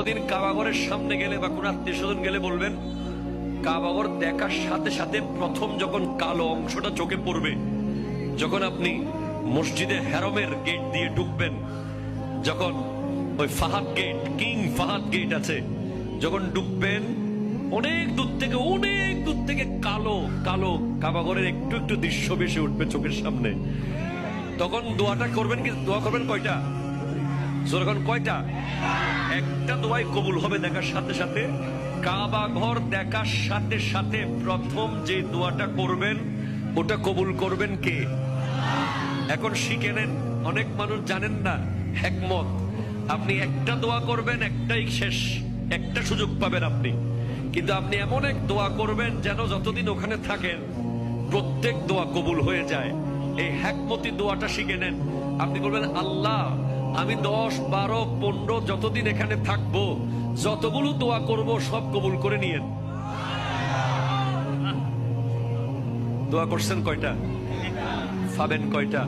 কোনোদিন কাবাঘরের সামনে গেলে বা কোন আত্মীয় স্বজন গেলে বলবেন, কাবাঘর দেখার সাথে সাথে প্রথম যখন কালো অংশটা চোখে পড়বে, যখন আপনি মসজিদে হেরমের গেট দিয়ে ঢুকবেন, যখন ওই Fahad gate, King Fahad gate আছে, যখন ঢুকবেন অনেক দূর থেকে কালো কালো কাবাঘরের একটু একটু দৃশ্য ভেসে উঠবে চোখের সামনে। তখন দোয়াটা করবেন, কি দোয়া করবেন কয়টা? যখন কয়টা? একটা দোয়াই কবুল হবে দেখার সাথে সাথে। কাবা ঘর দেখার সাথে সাথে প্রথম যে দোয়াটা করবেন ওটা কবুল করবেন কে? এখন শিখে নেন, অনেক মানুষ জানেন না হিকমত। আপনি একটা দোয়া করবেন, একটাই শেষ, একটা সুযোগ পাবেন আপনি, কিন্তু আপনি এমন এক দোয়া করবেন যেন যতদিন ওখানে থাকেন প্রত্যেক দোয়া কবুল হয়ে যায়। এই হিকমতি দোয়াটা শিখে নেন। আপনি বলবেন, আল্লাহ আমি 10, 12, 15 যতদিন এখানে থাকবো, যতগুলো দোয়া করব সব কবুল করে নিয়েন। দোয়া করছেন কয়টা? পাবেন কয়টা?